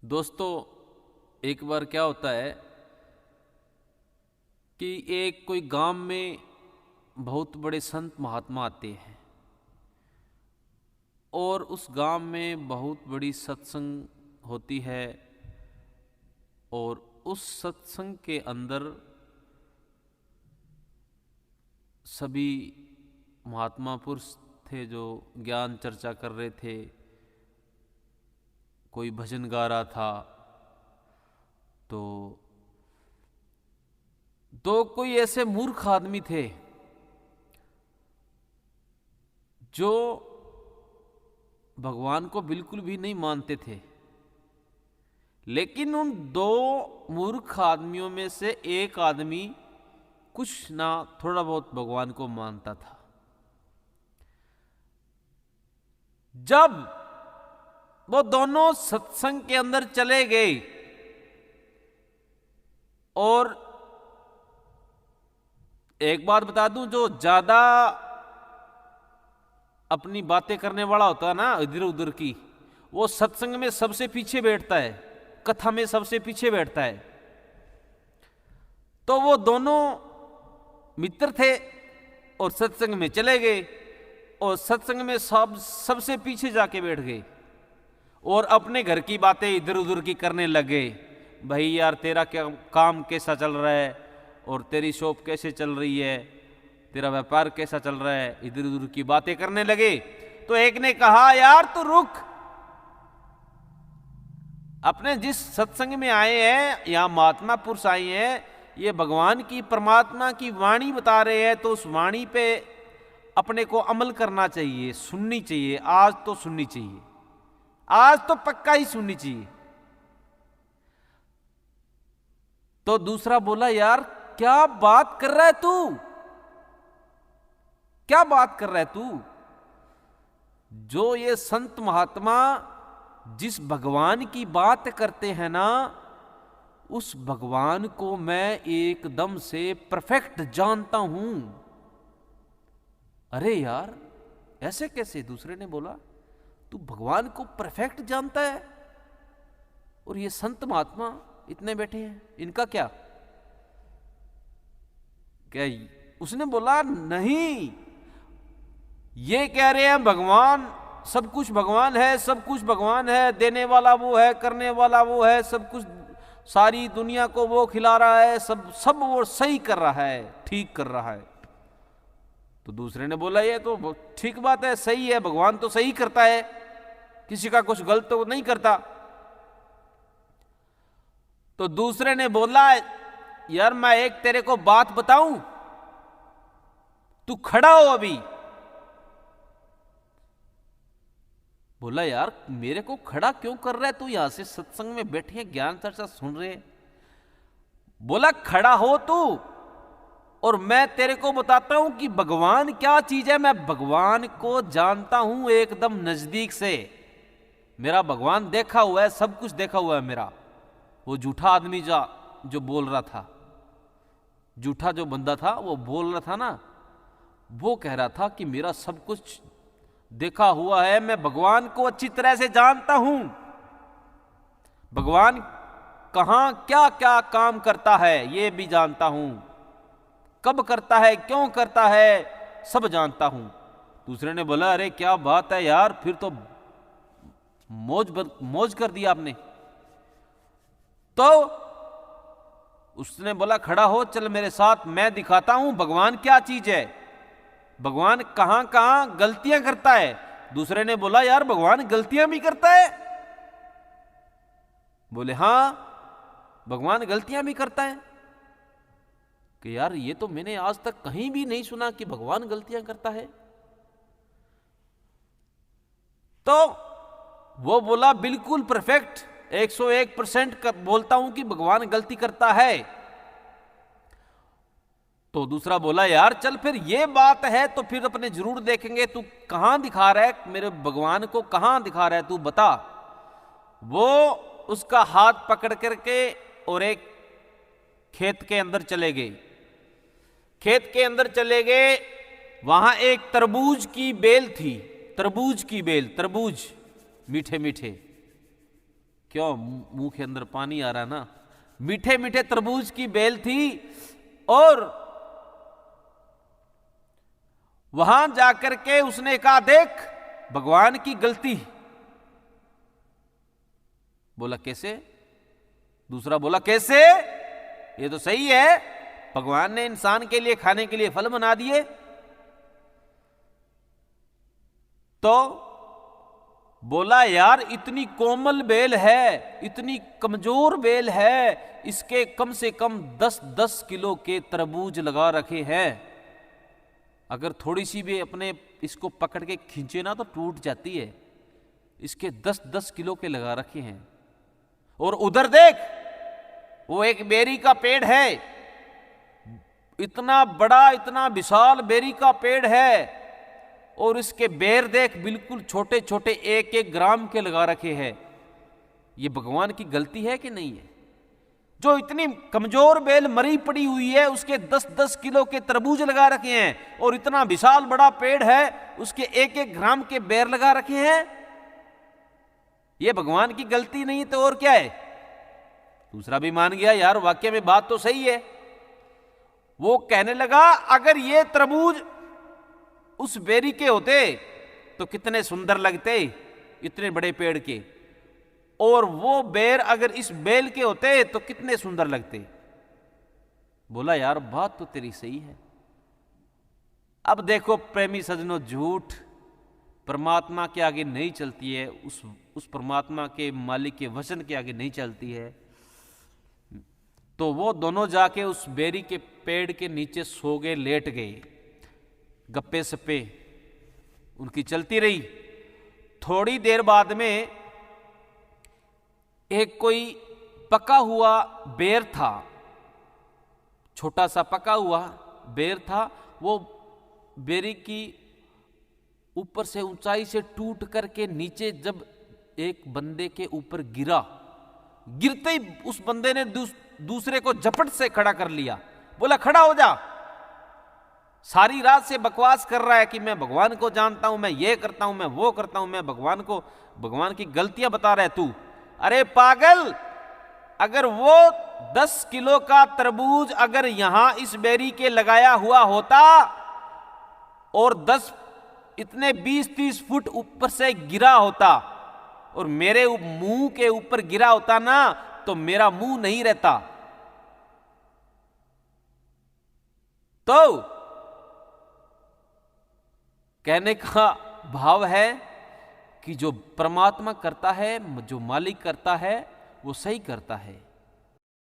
दोस्तों, एक बार क्या होता है कि एक कोई गांव में बहुत बड़े संत महात्मा आते हैं और उस गांव में बहुत बड़ी सत्संग होती है। और उस सत्संग के अंदर सभी महात्मा पुरुष थे जो ज्ञान चर्चा कर रहे थे। कोई भजन गा रहा था तो दो कोई ऐसे मूर्ख आदमी थे जो भगवान को बिल्कुल भी नहीं मानते थे। लेकिन उन दो मूर्ख आदमियों में से एक आदमी कुछ ना थोड़ा बहुत भगवान को मानता था। जब वो दोनों सत्संग के अंदर चले गए और एक बात बता दूं, जो ज्यादा अपनी बातें करने वाला होता है ना इधर उधर की, वो सत्संग में सबसे पीछे बैठता है, कथा में सबसे पीछे बैठता है। तो वो दोनों मित्र थे और सत्संग में चले गए और सत्संग में सबसे पीछे जाके बैठ गए और अपने घर की बातें इधर उधर की करने लगे। भाई यार, तेरा क्या काम कैसा चल रहा है और तेरी शॉप कैसे चल रही है, तेरा व्यापार कैसा चल रहा है, इधर उधर की बातें करने लगे। तो एक ने कहा, यार तू रुक, अपने जिस सत्संग में आए हैं, यहां महात्मा पुरुष आए हैं, ये भगवान की परमात्मा की वाणी बता रहे हैं, तो उस वाणी पे अपने को अमल करना चाहिए, सुननी चाहिए। आज तो सुननी चाहिए, आज तो पक्का ही सुननी चाहिए। तो दूसरा बोला, यार क्या बात कर रहा है तू, क्या बात कर रहा है तू? जो ये संत महात्मा जिस भगवान की बात करते हैं ना, उस भगवान को मैं एकदम से परफेक्ट जानता हूं। अरे यार, ऐसे कैसे? दूसरे ने बोला, तू भगवान को परफेक्ट जानता है और ये संत महात्मा इतने बैठे हैं, इनका क्या? क्या? उसने बोला, नहीं, ये कह रहे हैं भगवान, सब कुछ भगवान है, सब कुछ भगवान है, देने वाला वो है, करने वाला वो है, सब कुछ, सारी दुनिया को वो खिला रहा है, सब वो सही कर रहा है, ठीक कर रहा है। तो दूसरे ने बोला, ये तो ठीक बात है, सही है, भगवान तो सही करता है, किसी का कुछ गलत तो नहीं करता। तो दूसरे ने बोला, यार मैं एक तेरे को बात बताऊं, तू खड़ा हो अभी। बोला, यार मेरे को खड़ा क्यों कर रहा है तू? यहां से सत्संग में बैठे हैं, ज्ञान चर्चा सुन रहे हैं। बोला, खड़ा हो तू और मैं तेरे को बताता हूं कि भगवान क्या चीज है। मैं भगवान को जानता हूं एकदम नजदीक से, मेरा भगवान देखा हुआ है, सब कुछ देखा हुआ है मेरा। वो झूठा आदमी जो बोल रहा था, झूठा जो बंदा था वो बोल रहा था ना, वो कह रहा था कि मेरा सब कुछ देखा हुआ है, मैं भगवान को अच्छी तरह से जानता हूं। भगवान कहां क्या क्या काम करता है ये भी जानता हूं, कब करता है, क्यों करता है, सब जानता हूं। दूसरे ने बोला, अरे क्या बात है यार, फिर तो मौज कर दिया आपने। तो उसने बोला, खड़ा हो, चल मेरे साथ, मैं दिखाता हूं भगवान क्या चीज है, भगवान कहां कहां गलतियां करता है। दूसरे ने बोला, यार भगवान गलतियां भी करता है? बोले, हां भगवान गलतियां भी करता है। कि यार ये तो मैंने आज तक कहीं भी नहीं सुना कि भगवान गलतियां करता है। तो वो बोला, बिल्कुल परफेक्ट, 101% बोलता हूं कि भगवान गलती करता है। तो दूसरा बोला, यार चल फिर ये बात है तो फिर अपने जरूर देखेंगे, तू कहां दिखा रहा है मेरे भगवान को, कहां दिखा रहा है तू बता। वो उसका हाथ पकड़ करके और एक खेत के अंदर चले गए। खेत के अंदर चले गए, वहां एक तरबूज की बेल थी, तरबूज की बेल, तरबूज मीठे मीठे। क्यों मुंह के अंदर पानी आ रहा ना? मीठे मीठे तरबूज की बेल थी और वहां जाकर के उसने कहा, देख भगवान की गलती। बोला कैसे? दूसरा बोला कैसे? ये तो सही है, भगवान ने इंसान के लिए खाने के लिए फल बना दिए। तो बोला यार इतनी कोमल बेल है, इतनी कमजोर बेल है, इसके कम से कम 10-10 किलो के तरबूज लगा रखे हैं। अगर थोड़ी सी भी अपने इसको पकड़ के खींचे ना तो टूट जाती है। इसके 10-10 किलो के लगा रखे हैं। और उधर देख, वो एक बेरी का पेड़ है, इतना बड़ा, इतना विशाल बेरी का पेड़ है, और इसके बेर देख बिल्कुल छोटे छोटे 1-1 ग्राम के लगा रखे हैं। ये भगवान की गलती है कि नहीं है? जो इतनी कमजोर बेल मरी पड़ी हुई है, उसके 10-10 किलो के तरबूज लगा रखे हैं, और इतना विशाल बड़ा पेड़ है, उसके 1-1 ग्राम के बेर लगा रखे हैं। ये भगवान की गलती नहीं तो और क्या है? दूसरा भी मान गया, यार वाक्य में बात तो सही है। वो कहने लगा अगर ये तरबूज उस बेरी के होते तो कितने सुंदर लगते, इतने बड़े पेड़ के, और वो बेर अगर इस बेल के होते तो कितने सुंदर लगते। बोला यार बात तो तेरी सही है। अब देखो प्रेमी सजनों, झूठ परमात्मा के आगे नहीं चलती है, उस परमात्मा के मालिक के वचन के आगे नहीं चलती है। तो वो दोनों जाके उस बेरी के पेड़ के नीचे सो गए, लेट गए। गप्पे सप्पे उनकी चलती रही। थोड़ी देर बाद में एक कोई पका हुआ बेर था, छोटा सा पका हुआ बेर था। वो बेरी की ऊपर से ऊंचाई से टूट करके नीचे जब एक बंदे के ऊपर गिरा, गिरते ही उस बंदे ने दूसरे को झपट से खड़ा कर लिया। बोला खड़ा हो जा, सारी रात से बकवास कर रहा है कि मैं भगवान को जानता हूं, मैं ये करता हूं, मैं वो करता हूं, मैं भगवान की गलतियां बता रहा है तू। अरे पागल, अगर वो 10 किलो का तरबूज अगर यहां इस बेरी के लगाया हुआ होता और 10 इतने 20-30 फुट ऊपर से गिरा होता और मेरे मुंह के ऊपर गिरा होता ना, तो मेरा मुंह नहीं रहता। तो कहने का भाव है कि जो परमात्मा करता है, जो मालिक करता है, वो सही करता है।